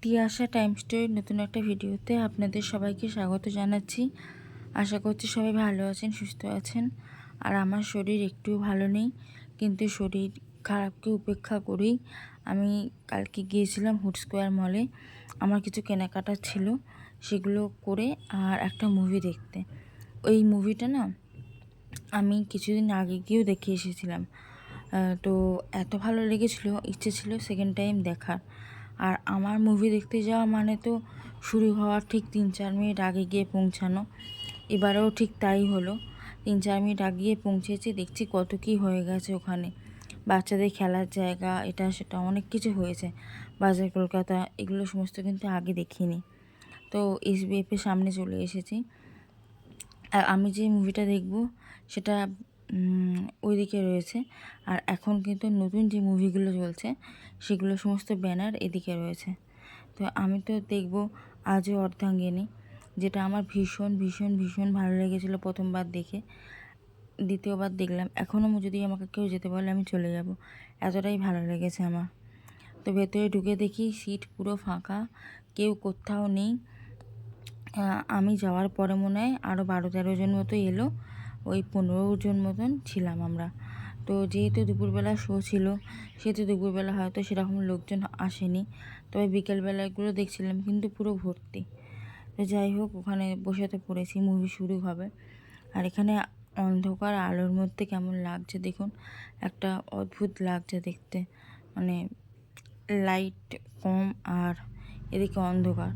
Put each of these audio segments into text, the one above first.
Tiyasha time স্টোরির নতুন একটা ভিডিওতে আপনাদের সবাইকে স্বাগত জানাচ্ছি। আশা করছি সবাই ভালো আছেন, সুস্থ আছেন। আর আমার শরীর একটুও ভালো নেই, কিন্তু শরীর খারাপকে উপেক্ষা করেই আমি কালকে গিয়েছিলাম হুড স্কোয়ার মলে। আমার কিছু কেনাকাটা ছিল, সেগুলো করে আর একটা মুভি দেখতে। ওই মুভিটা না আমি কিছুদিন আগে গিয়েও দেখে এসেছিলাম, তো এত ভালো লেগেছিল, ইচ্ছে ছিল সেকেন্ড টাইম দেখার। আর আমার মুভি দেখতে যাওয়া মানে তো শুরু হওয়ার ঠিক 3-4 মিনিট আগে গিয়ে পৌঁছানো। এবারেও ঠিক তাই হলো, 3-4 মিনিট আগে গিয়ে পৌঁছেছি। দেখছি কত কী হয়ে গেছে ওখানে, বাচ্চাদের খেলার জায়গা, এটা সেটা অনেক কিছু হয়েছে। বাজার কলকাতা এগুলো সমস্ত কিন্তু আগে দেখিনি। তো এসবিএফের সামনে চলে এসেছি। আর আমি যে মুভিটা দেখব সেটা ওইদিকে রয়েছে। আর এখন কিন্তু নতুন যে মুভিগুলো চলছে সেগুলো সমস্ত ব্যানার এদিকে রয়েছে। তো আমি তো দেখব আজও অর্ধাঙ্গিনী, যেটা আমার ভীষণ ভীষণ ভীষণ ভালো লেগেছিলো প্রথমবার দেখে। দ্বিতীয়বার দেখলাম, এখনও যদি আমাকে কেউ যেতে বলে আমি চলে যাব, এতটাই ভালো লেগেছে আমার। তো ভেতরে ঢুকে দেখি সিট পুরো ফাঁকা, কেউ কোথাও নেই। আমি যাওয়ার পরে মনে হয় আরও 12-13 জন মতো এলো, ওই 15 জন মতন ছিলাম আমরা। তো যেহেতু দুপুরবেলা শো ছিল, সেহেতু দুপুরবেলা হয়তো সেরকম লোকজন আসেনি, তবে বিকেলবেলাগুলো দেখছিলাম কিন্তু পুরো ভর্তি। তো যাই হোক, ওখানে বসেতে পড়েছি, মুভি শুরু হবে। আর এখানে অন্ধকার আলোর মধ্যে কেমন লাগছে দেখুন, একটা অদ্ভুত লাগছে দেখতে, মানে লাইট কম আর এদিকে অন্ধকার।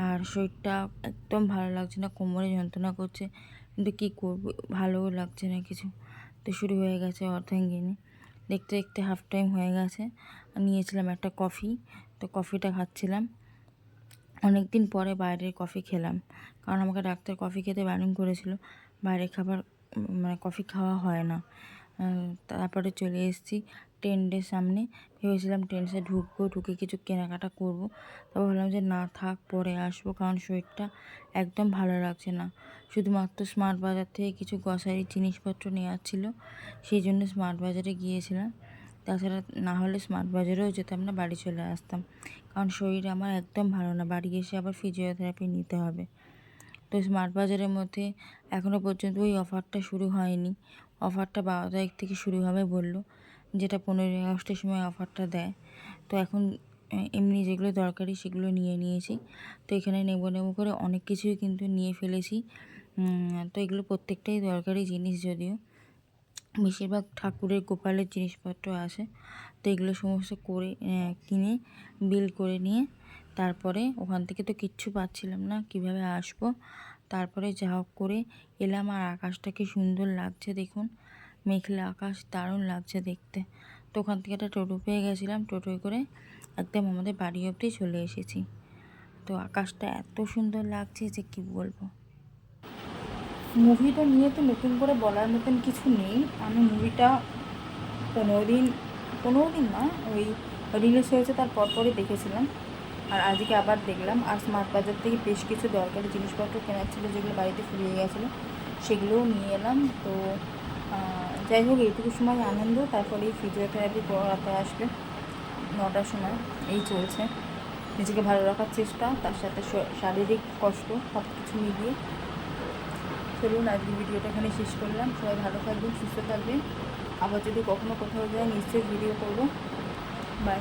আর শরীরটা একদম ভালো লাগছে না, কোমরে যন্ত্রণা করছে, কিন্তু কী করবো, ভালোও লাগছে না কিছু। তো শুরু হয়ে গেছে অর্ধাঙ্গিনী। দেখতে দেখতে হাফ টাইম হয়ে গেছে। নিয়েছিলাম একটা কফি, তো কফিটা খাচ্ছিলাম। অনেক দিন পরে বাইরের কফি খেলাম, কারণ আমাকে ডাক্তার কফি খেতে বারণ করেছিল। বাইরের খাবার মানে কফি খাওয়া হয় না। তারপরে চলে এসেছি টেন্টের সামনে। ভেবেছিলাম টেন্টসে ঢুকবো, ঢুকে কিছু কেনাকাটা করব। তারপর ভাবলাম যে না থাক, পরে আসবো, কারণ শরীরটা একদম ভালো লাগছে না। শুধুমাত্র স্মার্ট বাজার থেকে কিছু গ্রসারির জিনিসপত্র নেওয়ার ছিল, সেই জন্য স্মার্ট বাজারে গিয়েছিলাম। তাছাড়া না হলে স্মার্ট বাজারেও যেতাম না, বাড়ি চলে আসতাম, কারণ শরীর আমার একদম ভালো না। বাড়ি এসে আবার ফিজিওথেরাপি নিতে হবে। তো স্মার্ট বাজারের মধ্যে এখনও পর্যন্ত ওই অফারটা শুরু হয়নি। অফারটা 12 তারিখ থেকে শুরু হবে বললো, যেটা 15ই আগস্টের সময় অফারটা দেয়। তো এখন এমনি যেগুলো দরকারি সেগুলো নিয়ে নিয়েছি। তো এখানে নেবো নেবো করে অনেক কিছুই কিন্তু নিয়ে ফেলেছি। তো এগুলো প্রত্যেকটাই দরকারি জিনিস, যদিও বেশিরভাগ ঠাকুরের গোপালের জিনিসপত্র আসে। তো এগুলো সমস্ত করে কিনে বিল করে নিয়ে তারপরে ওখান থেকে তো কিচ্ছু পাচ্ছিলাম না, কিভাবে আসবো। তারপরে যা হোক করে এলাম। আর আকাশটা কি সুন্দর লাগছে দেখুন, মেঘলা আকাশ, দারুণ লাগছে দেখতে। তো ওখান থেকে একটা টোটো পেয়ে গেছিলাম, টোটোয় করে একদম আমাদের বাড়ি অবধি চলে এসেছি। তো আকাশটা এত সুন্দর লাগছে যে কি বলবো। মুভিটা নিয়ে তো নতুন করে বলার মতন কিছু নেই। আমি মুভিটা 15 দিন না, ওই রিলিজ হয়েছে তার পরপরই দেখেছিলাম, আর আজকে আবার দেখলাম। আর স্মার্ট বাজার থেকে বেশ কিছু দরকারি জিনিসপত্র কেনার ছিল, যেগুলো বাড়িতে ফুরিয়ে গেছিলো, সেগুলোও নিয়ে এলাম। তো যাই হোক, এইটুকু সময় আনন্দ। তারপরে এই ফিজিওথেরাপি করাতে আসবে 9টার সময়। এই চলছে, নিজেকে ভালো রাখার চেষ্টা, তার সাথে শারীরিক কষ্ট, সব কিছু মিলিয়ে। চলুন আজকে ভিডিওটা এখানে শেষ করলাম। সবাই ভালো থাকবেন, সুস্থ থাকবেন। আবার যদি কখনো কোথাও যায় নিশ্চয়ই ভিডিও করব। বাই।